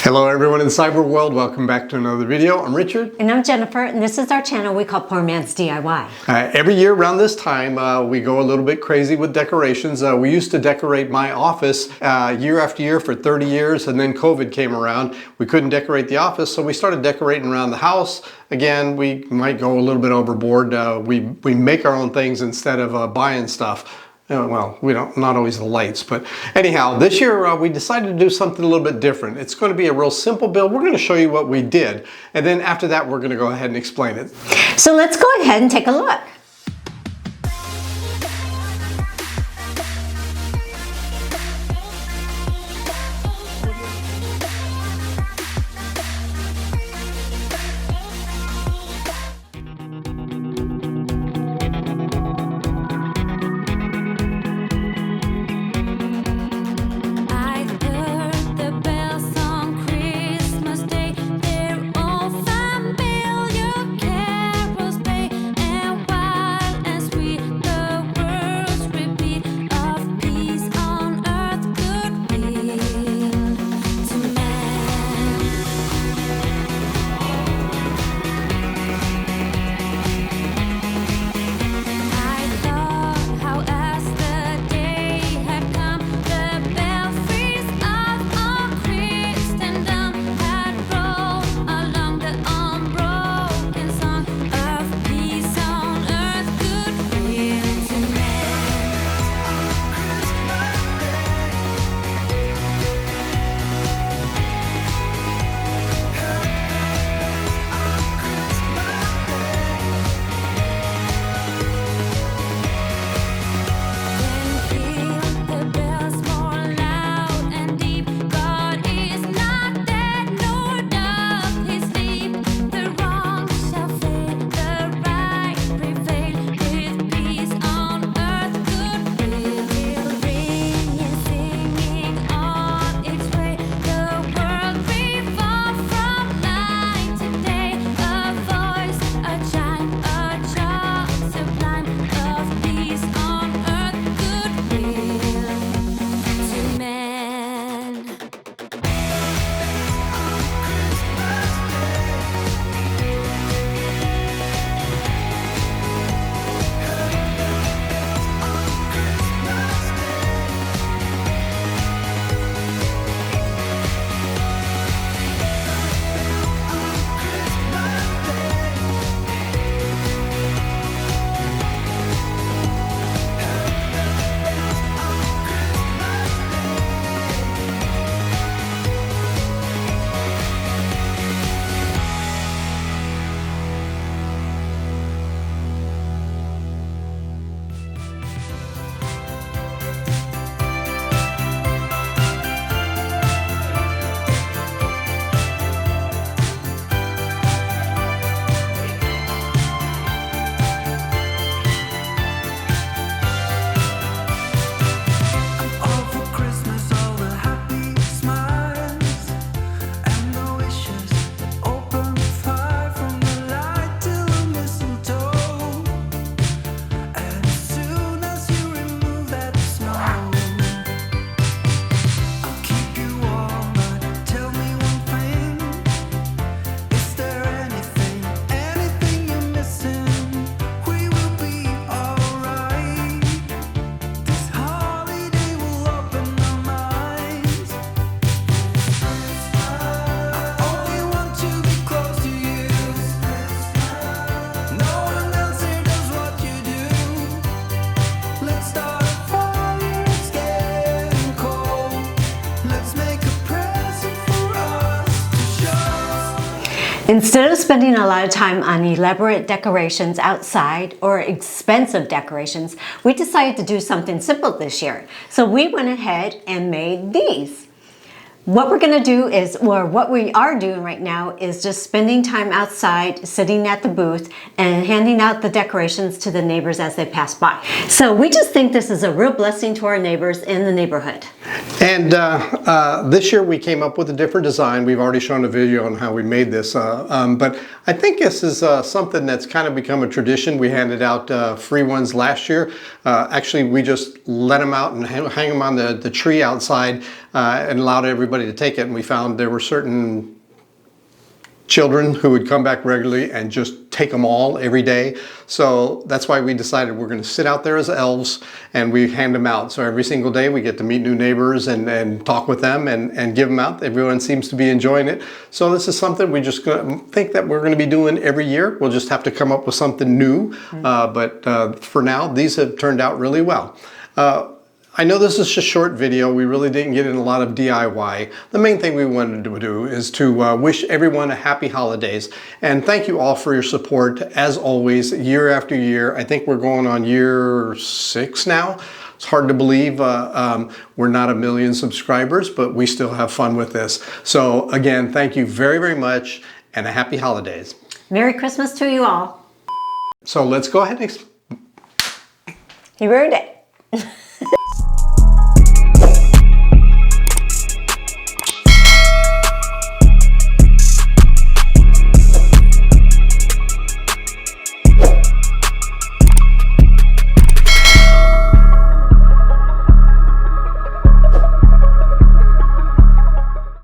Hello everyone in the cyber world, welcome back to another video. I'm Richard. And I'm Jennifer, and this is our channel we call Poor Man's DIY. Every year around this time, we go a little bit crazy with decorations. We used to decorate my office year after year for 30 years, and then COVID came around. We couldn't decorate the office, so we started decorating around the house. Again, we might go a little bit overboard. We make our own things instead of buying stuff. Well, we don't, not always the lights, but anyhow, this year we decided to do something a little bit different. It's going to be a real simple build. We're going to show you what we did, and then after that we're going to go ahead and explain it. So let's go ahead and take a look. Instead of spending a lot of time on elaborate decorations outside or expensive decorations, we decided to do something simple this year. So we went ahead and made these. What we're going to do is, or what we are doing right now, is just spending time outside, sitting at the booth, and handing out the decorations to the neighbors as they pass by. So we just think this is a real blessing to our neighbors in the neighborhood. And this year we came up with a different design. We've already shown a video on how we made this, but I think this is something that's kind of become a tradition. We handed out free ones last year. Actually, we just let them out and hang them on the tree outside and allowed everybody somebody to take it, and we found there were certain children who would come back regularly and just take them all every day. So that's why we decided we're going to sit out there as elves and we hand them out. So every single day we get to meet new neighbors and talk with them and give them out. Everyone seems to be enjoying it. So this is something we just think that we're going to be doing every year. We'll just have to come up with something new. But for now, these have turned out really well. I know this is a short video. We really didn't get in a lot of DIY. The main thing we wanted to do is to wish everyone a happy holidays. And thank you all for your support, as always, year after year. I think we're going on year 6 now. It's hard to believe we're not 1 million subscribers, but we still have fun with this. So again, thank you very, very much, and a happy holidays. Merry Christmas to you all. So let's go ahead and... You ruined it.